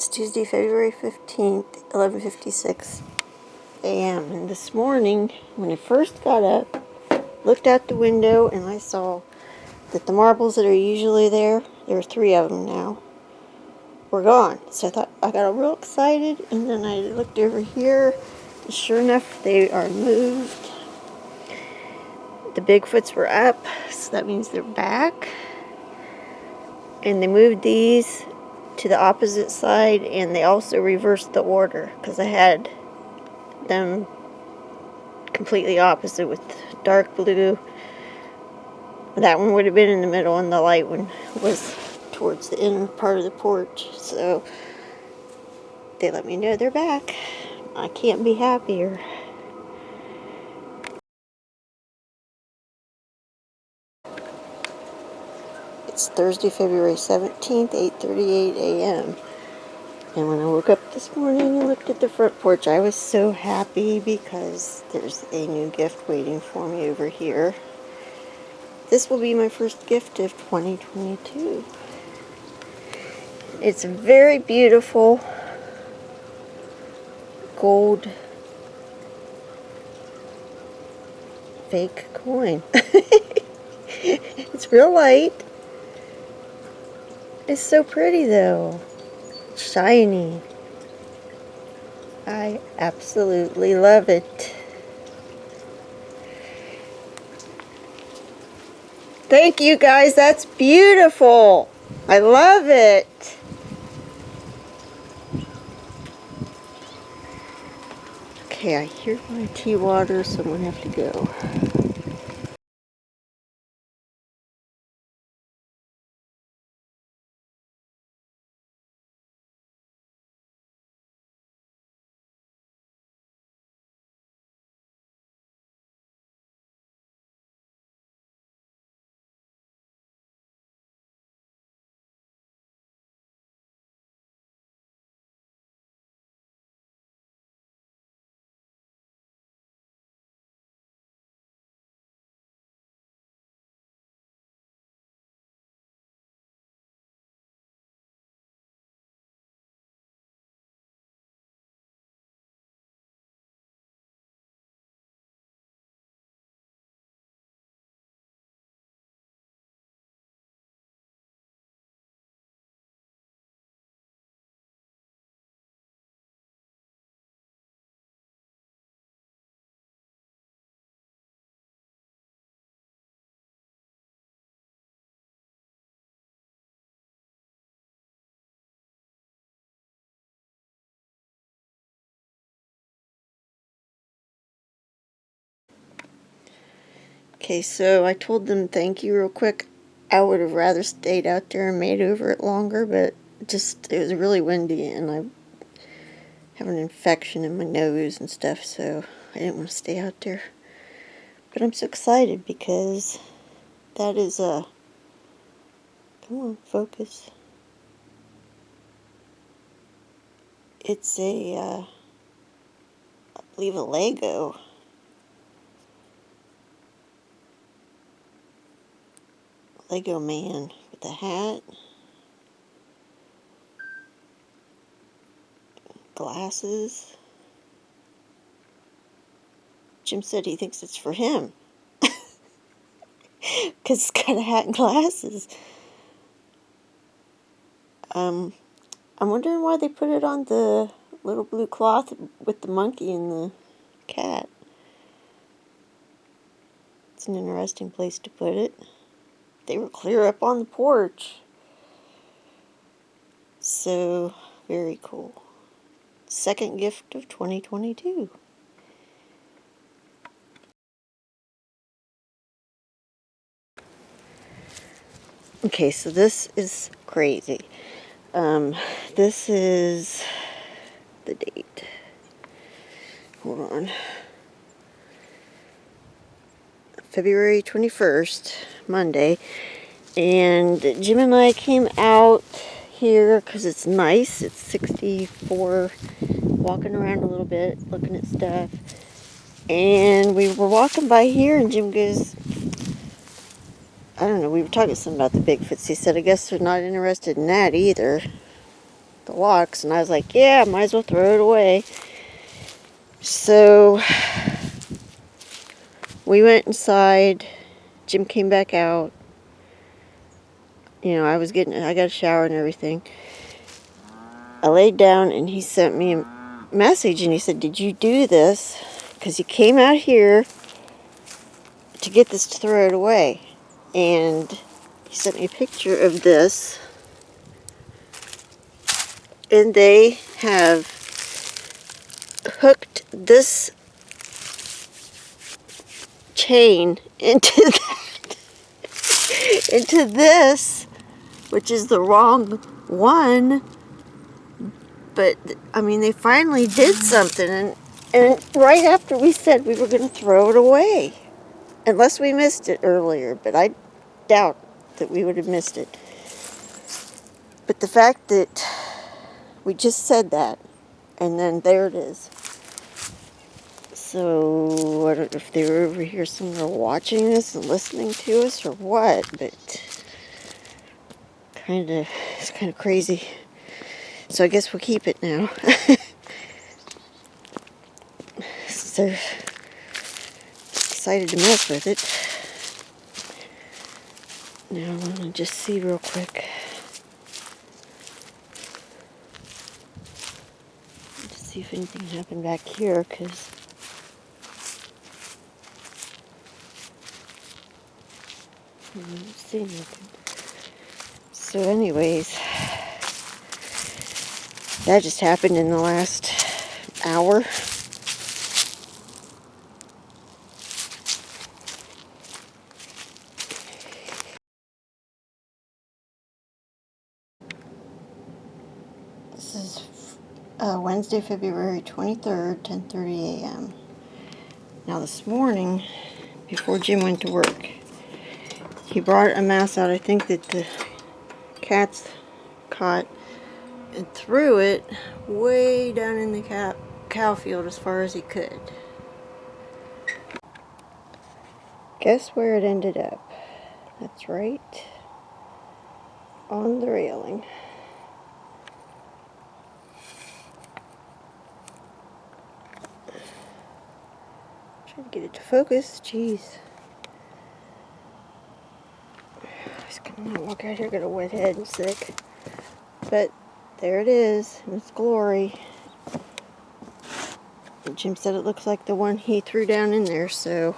It's Tuesday, February 15th, 11:56 a.m. And this morning, when I first got up, looked out the window, and I saw that the marbles that are usually there are 3 of them now, were gone. So I got real excited, and then I looked over here, and sure enough, they are moved. The Bigfoots were up, so that means they're back. And they moved these to the opposite side, and they also reversed the order because I had them completely opposite with dark blue. That one would have been in the middle, and the light one was towards the inner part of the porch. So they let me know they're back. I can't be happier. It's Thursday, February 17th, 8:38 a.m. And when I woke up this morning and looked at the front porch, I was so happy because there's a new gift waiting for me over here. This will be my first gift of 2022. It's a very beautiful gold fake coin. It's real light. It's so pretty though. Shiny. I absolutely love it. Thank you guys, that's beautiful. I love it. Okay, I hear my tea water, so I'm gonna have to go. Okay, so I told them thank you real quick. I would have rather stayed out there and made over it longer, but it was really windy, and I have an infection in my nose and stuff, so I didn't want to stay out there. But I'm so excited because that is a, come on, focus. It's I believe a Lego. Lego man with a hat, glasses. Jim said he thinks it's for him because it's got a hat and glasses. I'm wondering why they put it on the little blue cloth with the monkey and the cat. It's an interesting place to put it. They were clear up on the porch. So, very cool. Second gift of 2022. Okay, so this is crazy. This is the date. Hold on. February 21st, Monday. And Jim and I came out here because it's nice. It's 64, walking around a little bit, looking at stuff. And we were walking by here, and Jim goes, I don't know, we were talking something about the Bigfoots. He said, I guess they're not interested in that either. the locks, and I was like, yeah, might as well throw it away. So we went inside. Jim came back out. You know, I got a shower and everything. I laid down and he sent me a message and he said, did you do this? Because he came out here to get this to throw it away. And he sent me a picture of this. And they have hooked this chain into that, into this, which is the wrong one. But I mean, they finally did something, and right after we said we were going to throw it away, unless we missed it earlier, but I doubt that we would have missed it. But the fact that we just said that, and then there it is. So I don't know if they were over here somewhere watching this and listening to us or what, but it's kind of crazy. So I guess we'll keep it now. So decided to mess with it. Now I want to just see real quick. Just see if anything happened back here, because I don't see nothing. So anyways, that just happened in the last hour. This is Wednesday, February 23rd, 10:30 a.m. Now this morning, before Jim went to work, he brought a mouse out, I think that the cats caught, and threw it way down in the cow field as far as he could. Guess where it ended up? That's right on the railing. Trying to get it to focus. Jeez. I was gonna walk out here, got a wet head and sick. But there it is in its glory. And Jim said it looks like the one he threw down in there, so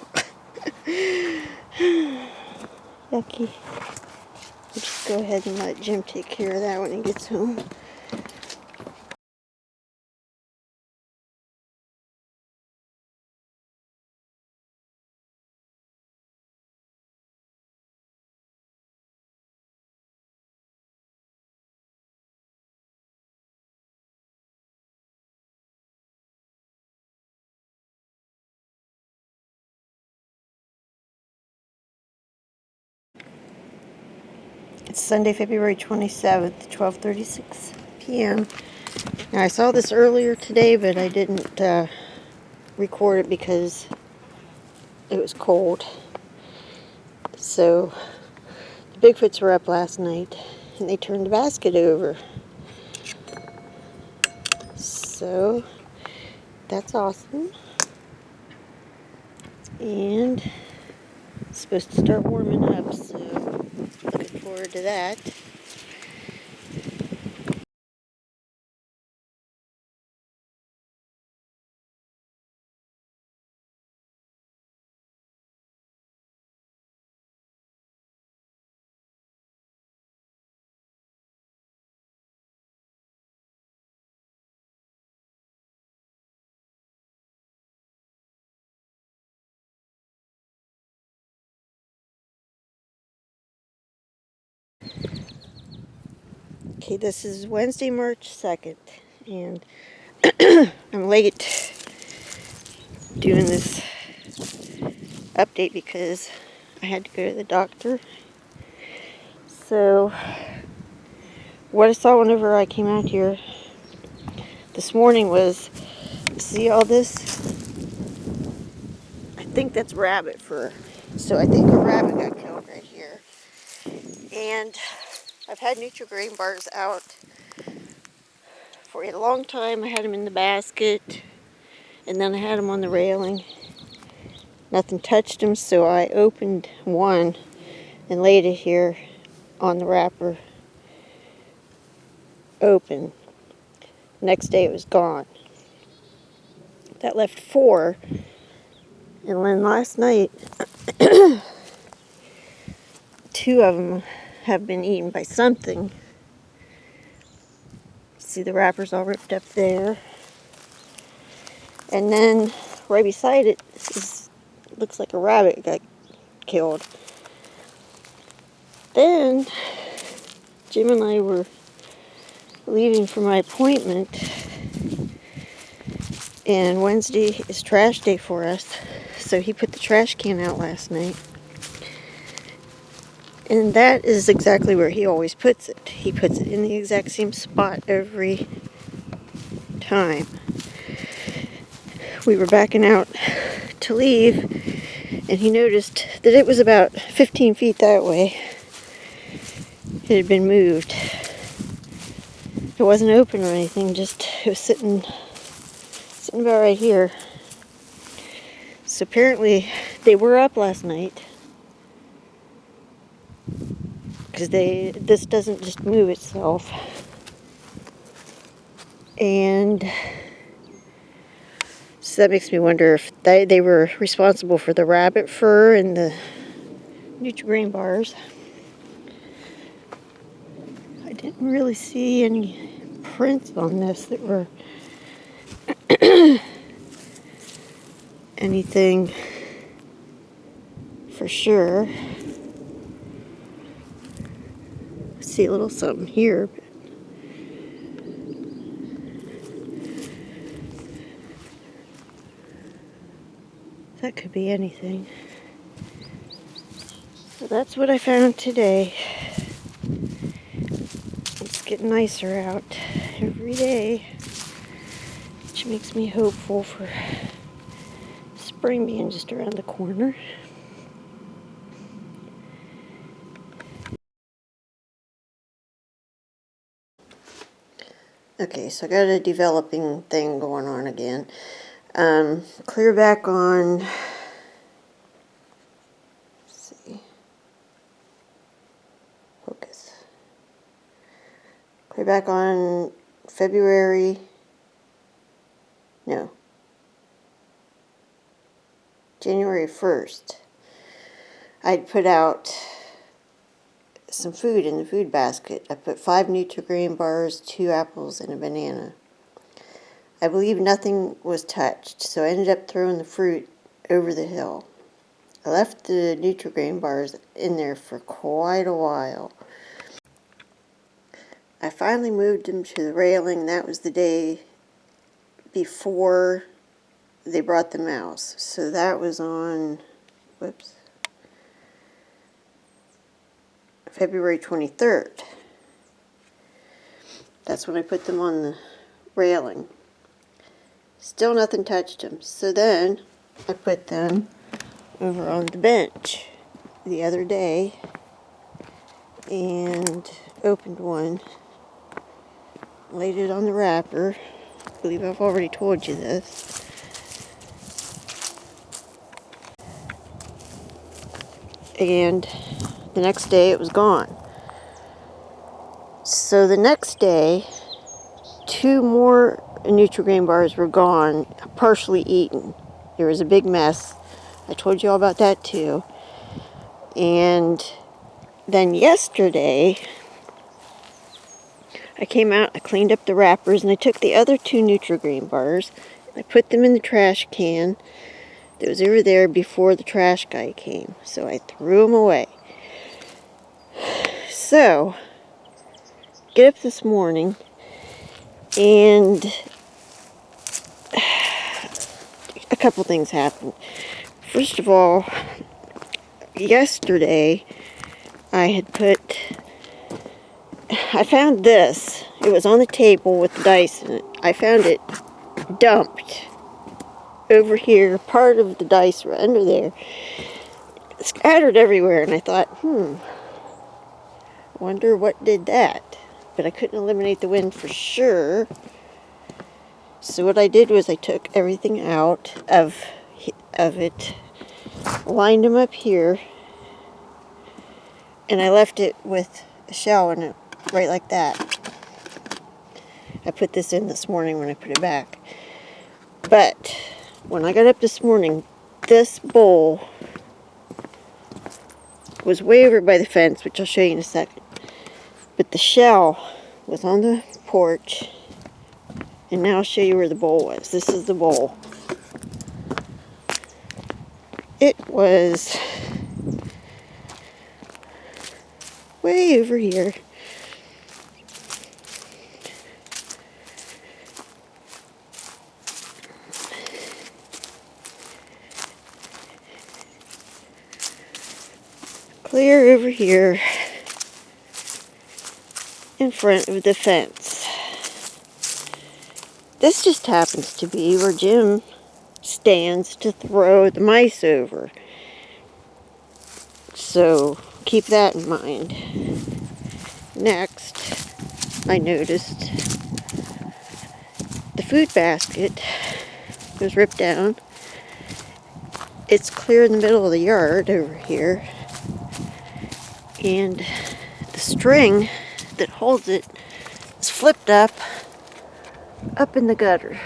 yucky. We'll just go ahead and let Jim take care of that when he gets home. It's Sunday, February 27th, 12:36 p.m. Now, I saw this earlier today, but I didn't record it because it was cold. So, the Bigfoots were up last night, and they turned the basket over. So, that's awesome. And it's supposed to start warming up, so looking forward to that. Okay, this is Wednesday, March 2nd, and I'm late doing this update because I had to go to the doctor. So, what I saw whenever I came out here this morning was, see all this? I think that's rabbit fur. So I think a rabbit got killed right here. And I've had Nutri-Grain bars out for a long time. I had them in the basket, and then I had them on the railing. Nothing touched them, so I opened one and laid it here on the wrapper open. Next day it was gone. That left 4, and then last night 2 of them have been eaten by something. See, the wrapper's all ripped up there. And then right beside it, looks like a rabbit got killed. Then Jim and I were leaving for my appointment, and Wednesday is trash day for us, so he put the trash can out last night. And that is exactly where he always puts it. He puts it in the exact same spot every time. We were backing out to leave, and he noticed that it was about 15 feet that way. It had been moved. It wasn't open or anything, just it was sitting about right here. So apparently they were up last night, because this doesn't just move itself. And so that makes me wonder if they were responsible for the rabbit fur and the Nutri-Grain bars. I didn't really see any prints on this that were anything for sure. I see a little something here, but that could be anything. So that's what I found today. It's getting nicer out every day, which makes me hopeful for spring being just around the corner. Okay, so I got a developing thing going on again. Clear back on, let's see, focus. Clear back on January 1st. I'd put out some food in the food basket. I put 5 Nutri-Grain bars, 2 apples, and a banana. I believe nothing was touched, so I ended up throwing the fruit over the hill. I left the Nutri-Grain bars in there for quite a while. I finally moved them to the railing. That was the day before they brought the mouse. So that was on, February 23rd. That's when I put them on the railing. Still nothing touched them. So then I put them over on the bench the other day and opened one, laid it on the wrapper. I believe I've already told you this. And the next day it was gone. So the next day, 2 more Nutri-Grain bars were gone, partially eaten. There was a big mess. I told you all about that too. And then yesterday, I came out, I cleaned up the wrappers, and I took the other 2 Nutri-Grain bars. I put them in the trash can that was over there before the trash guy came. So I threw them away. So, get up this morning, and a couple things happened. First of all, yesterday I found this. It was on the table with the dice in it. I found it dumped over here. Part of the dice were under there, scattered everywhere, and I thought, wonder what did that. But I couldn't eliminate the wind for sure. So what I did was I took everything out of it, lined them up here, and I left it with a shell in it, right like that. I put this in this morning when I put it back. But when I got up this morning, this bowl was way over by the fence, which I'll show you in a second. But the shell was on the porch, and now I'll show you where the bowl was. This is the bowl. It was way over here. Clear over here in front of the fence. This just happens to be where Jim stands to throw the mice over. So keep that in mind. Next, I noticed the food basket was ripped down. It's clear in the middle of the yard over here. And the string that holds it is flipped up in the gutter.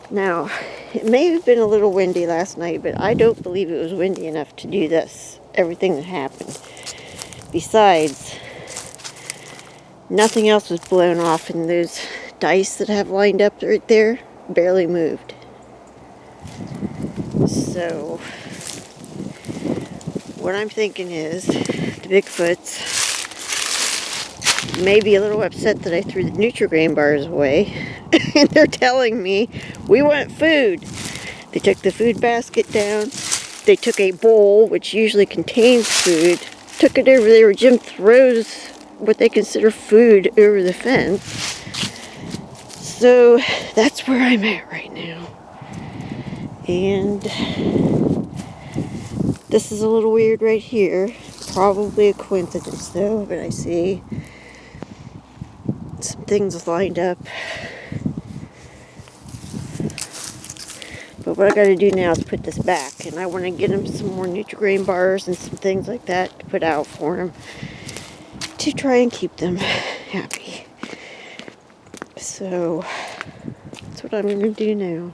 Now, it may have been a little windy last night, but I don't believe it was windy enough to do this, everything that happened. Besides, nothing else was blown off, and those dice that I have lined up right there barely moved. So, what I'm thinking is the Bigfoots may be a little upset that I threw the Nutri-Grain bars away. And they're telling me, we want food. They took the food basket down. They took a bowl, which usually contains food, took it over there where Jim throws what they consider food over the fence. So that's where I'm at right now. And this is a little weird right here. Probably a coincidence though, but I see some things lined up. But what I gotta do now is put this back, and I want to get him some more Nutri-Grain bars and some things like that to put out for him to try and keep them happy. So that's what I'm gonna do now.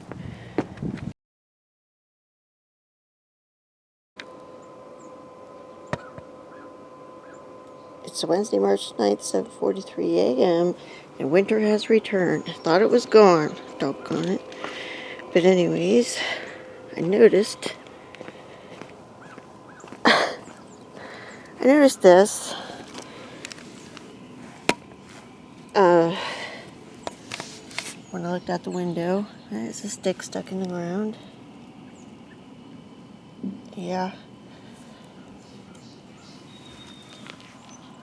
It's Wednesday, March 9th, 7:43 a.m. and winter has returned. Thought it was gone, doggone it. But anyways, I noticed this. When I looked out the window, there's a stick stuck in the ground. Yeah.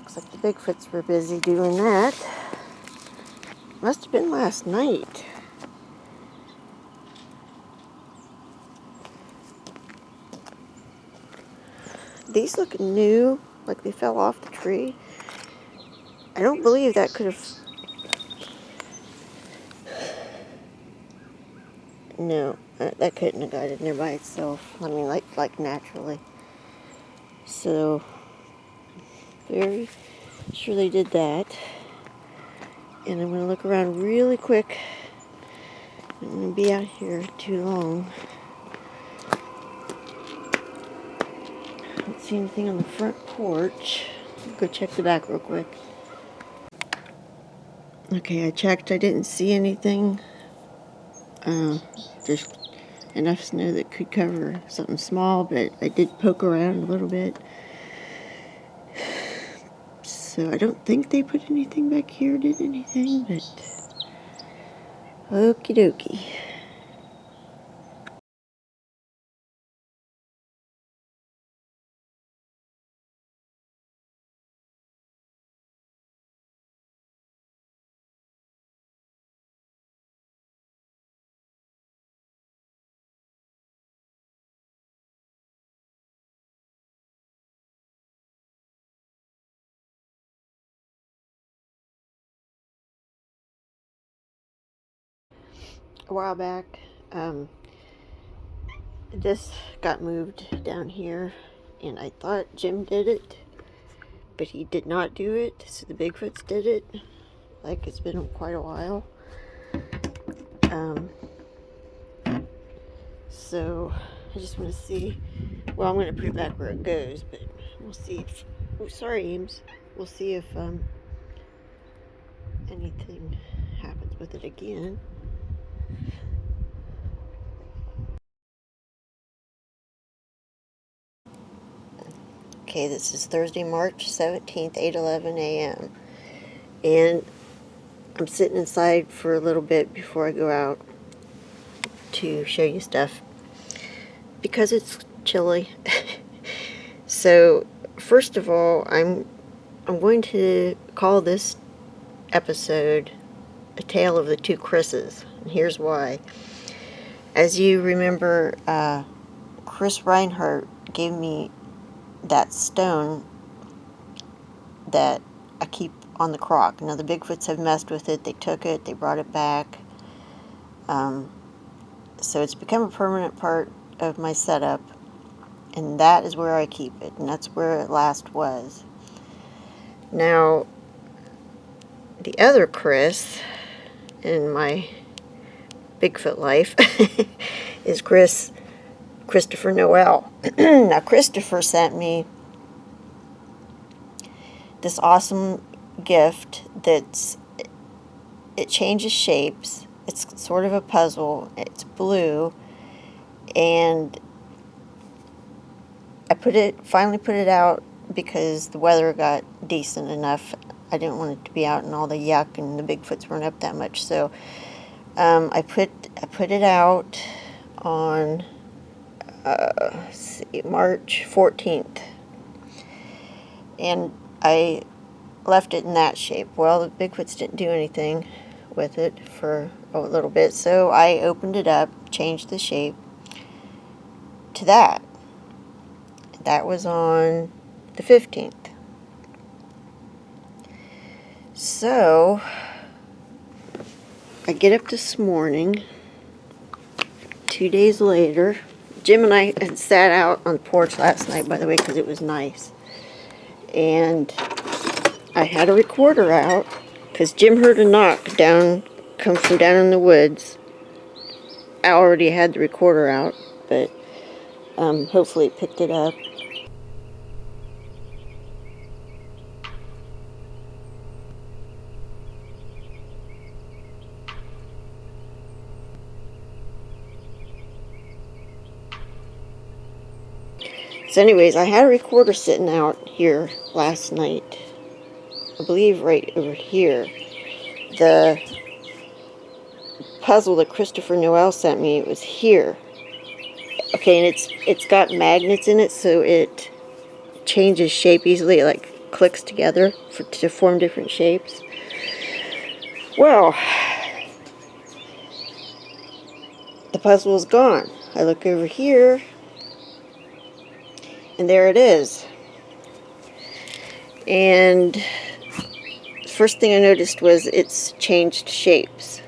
Looks like the Bigfoots were busy doing that. Must have been last night. These look new, like they fell off the tree. I don't believe that could have... No, that couldn't have got in there by itself. I mean, like naturally. So, very sure they did that. And I'm going to look around really quick. I'm going to be out here too long. I don't see anything on the front porch. I'll go check the back real quick. Okay, I checked. I didn't see anything. There's enough snow that could cover something small, but I did poke around a little bit. So I don't think they put anything back here, did anything, but okie dokie. a while back. This got moved down here, and I thought Jim did it, but he did not do it, so the Bigfoots did it. Like, it's been quite a while. So I just want to see. Well, I'm going to put it back where it goes, but we'll see if. Oh, sorry, Ames. We'll see if anything happens with it again. Okay, this is Thursday, March 17th, 8:11 a.m. And I'm sitting inside for a little bit before I go out to show you stuff because it's chilly. So, first of all, I'm going to call this episode A Tale of the Two Chris's, and here's why. As you remember, Chris Reinhardt gave me that stone that I keep on the crock. Now, the Bigfoots have messed with it. They took it, they brought it back. So it's become a permanent part of my setup, and that is where I keep it, and that's where it last was. Now, the other Chris in my Bigfoot life is Christopher Noel. Now, Christopher sent me this awesome gift it changes shapes. It's sort of a puzzle. It's blue, and I finally put it out because the weather got decent enough. I didn't want it to be out in all the yuck, and the Bigfoots weren't up that much. So I put it out on March 14th, and I left it in that shape. Well, the Bigfoots didn't do anything with it for a little bit, so I opened it up, changed the shape to that. That was on the 15th. So I get up this morning, 2 days later. Jim and I had sat out on the porch last night, by the way, because it was nice. And I had a recorder out because Jim heard a knock come from down in the woods. I already had the recorder out, but hopefully it picked it up. So anyways, I had a recorder sitting out here last night. I believe right over here. The puzzle that Christopher Noel sent me, it was here. Okay, and it's got magnets in it, so it changes shape easily. It like clicks together to form different shapes. Well, the puzzle is gone. I look over here, and there it is. And first thing I noticed was it's changed shapes.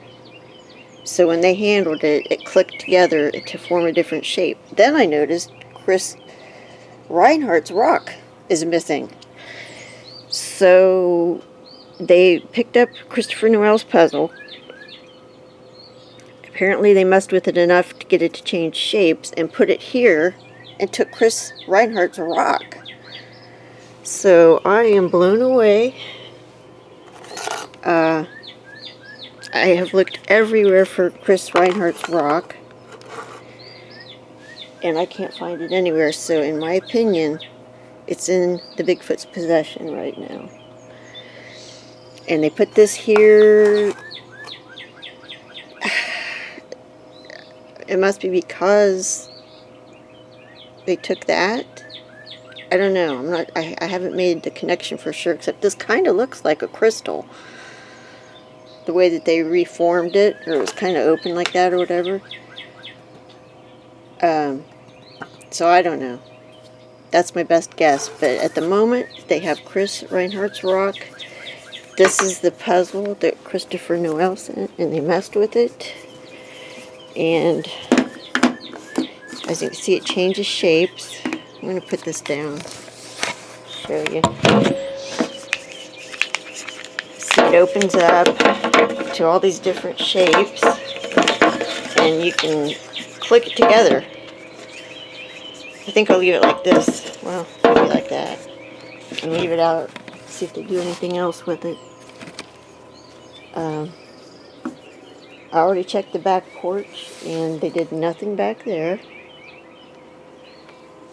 So when they handled it, it clicked together to form a different shape. Then I noticed Chris Reinhardt's rock is missing. So they picked up Christopher Noel's puzzle. Apparently they messed with it enough to get it to change shapes and put it here and took Chris Reinhardt's rock. So I am blown away. I have looked everywhere for Chris Reinhardt's rock, and I can't find it anywhere. So in my opinion, it's in the Bigfoot's possession right now. And they put this here. It must be because they took that. I don't know. I haven't made the connection for sure, except this kind of looks like a crystal. The way that they reformed it, or it was kind of open like that or whatever. So I don't know. That's my best guess. But at the moment, they have Chris Reinhardt's rock. This is the puzzle that Christopher Noel sent, and they messed with it. And as you can see, it changes shapes. I'm going to put this down, show you. See, it opens up to all these different shapes, and you can click it together. I think I'll leave it like this. Well, maybe like that. And leave it out. See if they do anything else with it. I already checked the back porch, and they did nothing back there.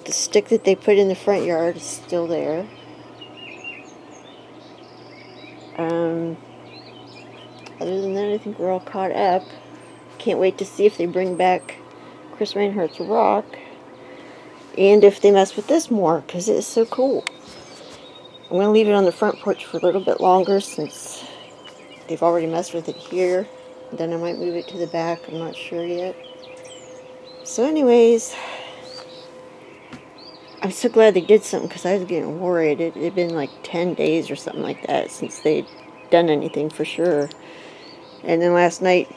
The stick that they put in the front yard is still there. Other than that, I think we're all caught up. Can't wait to see if they bring back Chris Reinhardt's rock, and if they mess with this more, because it is so cool. I'm going to leave it on the front porch for a little bit longer since they've already messed with it here. Then I might move it to the back. I'm not sure yet. So anyways, I'm so glad they did something, because I was getting worried. It had been like 10 days or something like that since they'd done anything for sure. And then last night,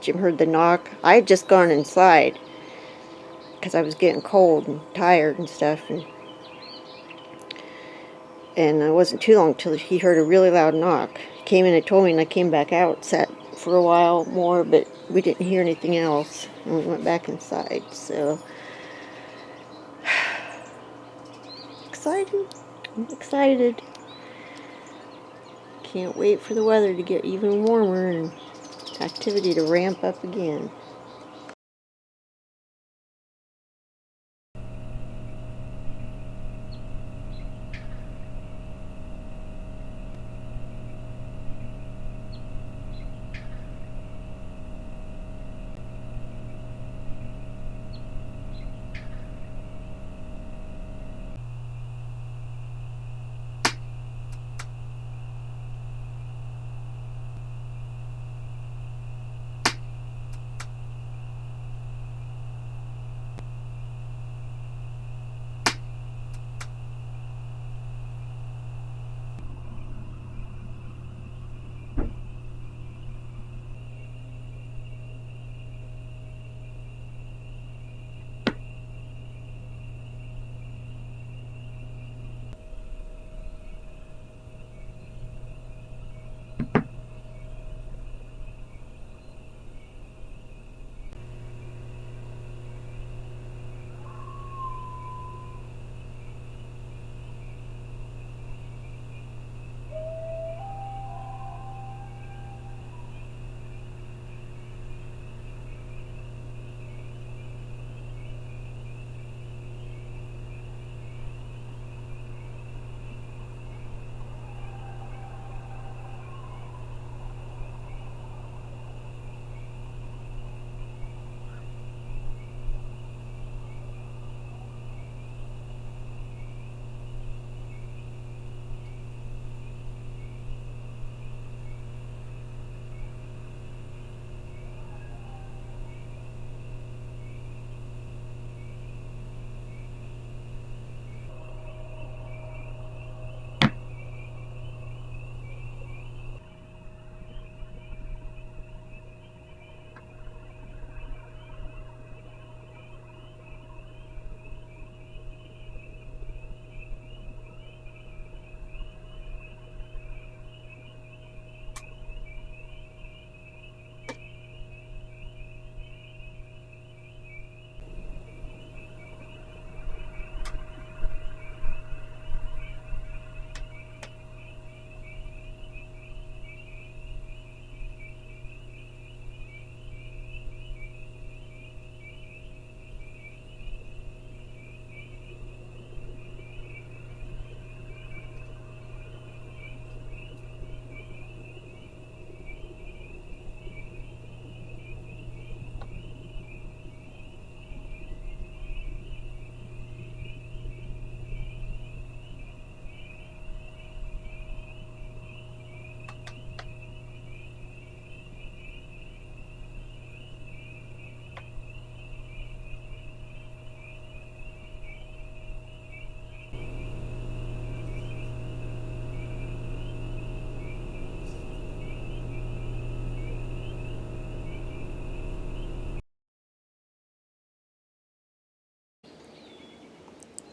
Jim heard the knock. I had just gone inside because I was getting cold and tired and stuff. And it wasn't too long till he heard a really loud knock. He came in and told me, and I came back out, sat for a while more, but we didn't hear anything else. And we went back inside, so... excited. I'm excited. Can't wait for the weather to get even warmer and activity to ramp up again.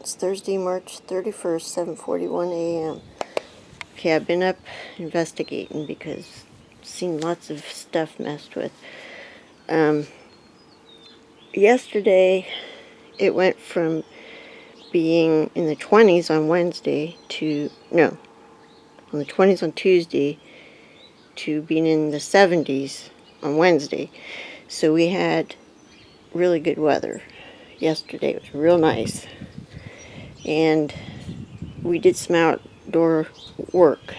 It's Thursday, March 31st, 7:41 a.m. Okay, I've been up investigating because I've seen lots of stuff messed with. Yesterday, it went from being in the 20s on Wednesday on the 20s on Tuesday to being in the 70s on Wednesday. So we had really good weather yesterday. It was real nice. And we did some outdoor work.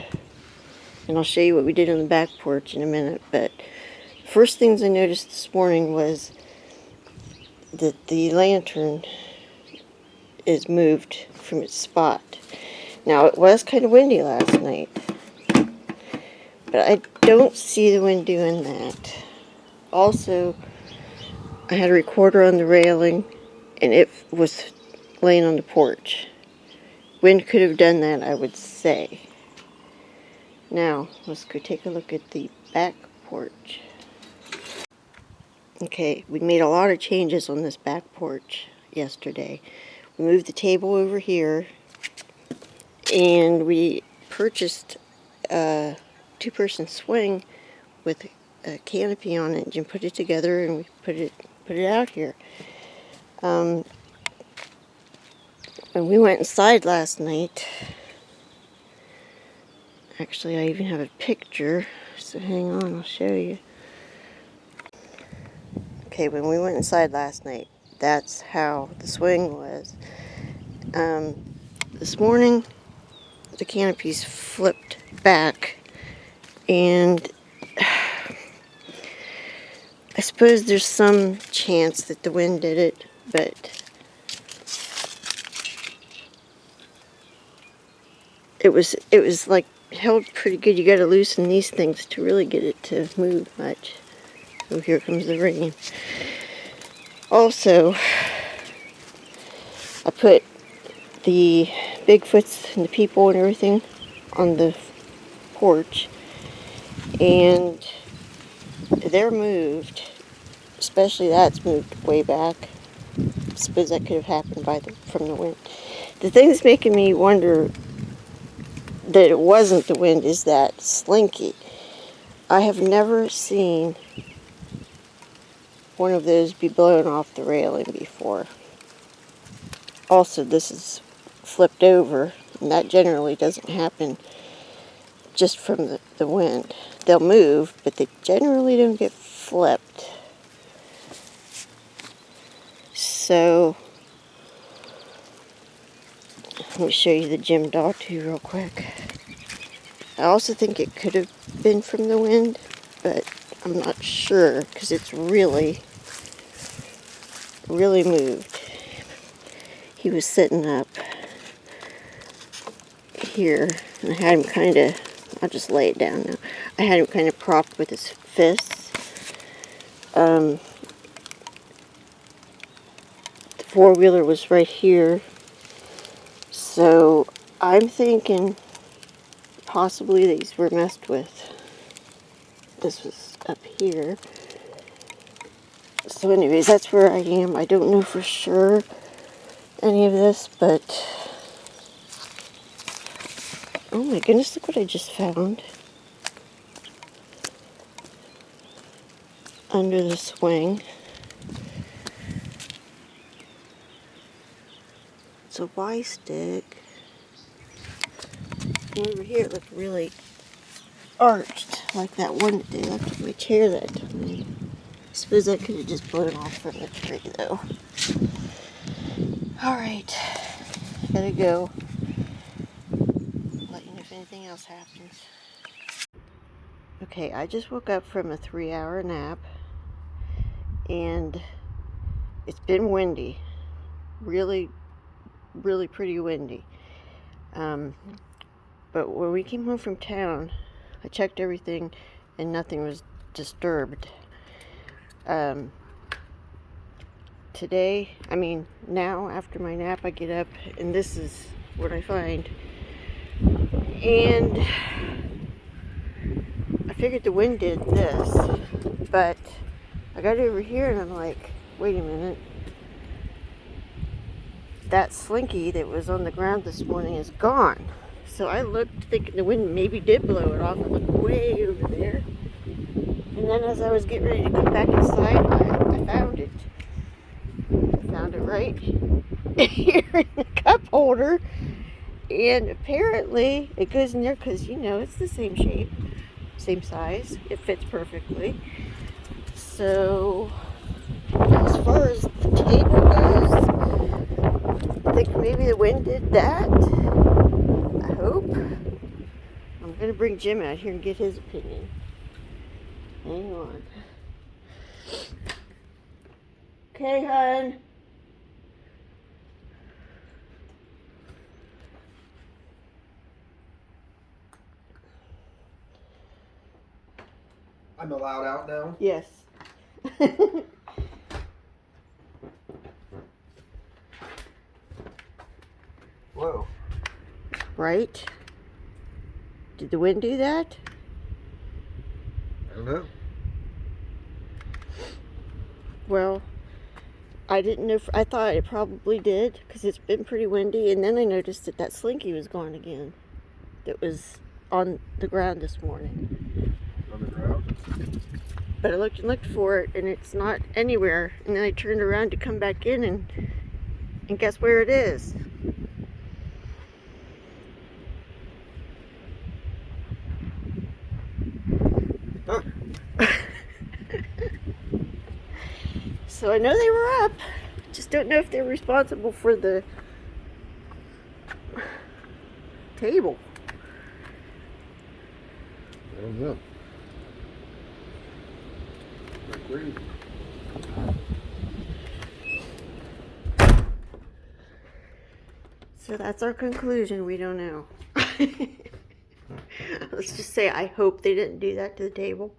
And I'll show you what we did on the back porch in a minute. But first things I noticed this morning was that the lantern is moved from its spot. Now, it was kind of windy last night, but I don't see the wind doing that. Also, I had a recorder on the railing, and it was laying on the porch. Wind could have done that, I would say. Now, let's go take a look at the back porch. Okay, we made a lot of changes on this back porch yesterday. We moved the table over here, and we purchased a two-person swing with a canopy on it and put it together, and we put it out here. And we went inside last night. Actually, I even have a picture, so hang on, I'll show you. Okay, when we went inside last night, that's how the swing was. This morning, the canopy's flipped back, and I suppose there's some chance that the wind did it, but it was like held pretty good. You gotta loosen these things to really get it to move much. Oh, here comes the rain. Also, I put the Bigfoots and the people and everything on the porch, and they're moved, especially that's moved way back. I suppose that could have happened from the wind. The thing that's making me wonder that it wasn't the wind is that slinky. I have never seen one of those be blown off the railing before. Also, this is flipped over, and that generally doesn't happen just from the wind. They'll move, but they generally don't get flipped. So, let me show you the gym dog too real quick. I also think it could have been from the wind, but I'm not sure because it's really moved. He was sitting up here, and I had him kind of, I'll just lay it down now. I had him kind of propped with his fists. The four-wheeler was right here. So I'm thinking possibly these were messed with. This was up here. So anyways, that's where I am. I don't know for sure any of this, but oh my goodness, look what I just found under the swing. It's a Y stick. And over here it looked really arched, like that one that they left in my chair that time. I suppose I could have just blown off from the tree though. Alright, gotta go. Let you know if anything else happens. Okay, I just woke up from a 3-hour nap, and it's been windy. Really pretty windy. But when we came home from town, I checked everything and nothing was disturbed. Now after my nap, I get up and this is what I find. And I figured the wind did this, but I got over here and I'm like, wait a minute. that slinky that was on the ground this morning is gone. So I looked thinking the wind maybe did blow it off. I looked way over there. And then as I was getting ready to come back inside, I found it. I found it right here in the cup holder. And apparently it goes in there because, you know, it's the same shape, same size. It fits perfectly. So as far as the table goes, I think maybe the wind did that. I hope. I'm going to bring Jim out here and get his opinion. Hang on. Okay, hon. I'm allowed out now? Yes. Whoa. Right? Did the wind do that? I don't know. Well, I didn't know. I thought it probably did because it's been pretty windy. And then I noticed that that slinky was gone again. That was on the ground this morning. On the ground? But I looked and looked for it, and it's not anywhere. And then I turned around to come back in, and guess where it is? Huh. So I know they were up. Just don't know if they're responsible for the table. I don't know. Agreed. So that's our conclusion. We don't know. Let's just say I hope they didn't do that to the table.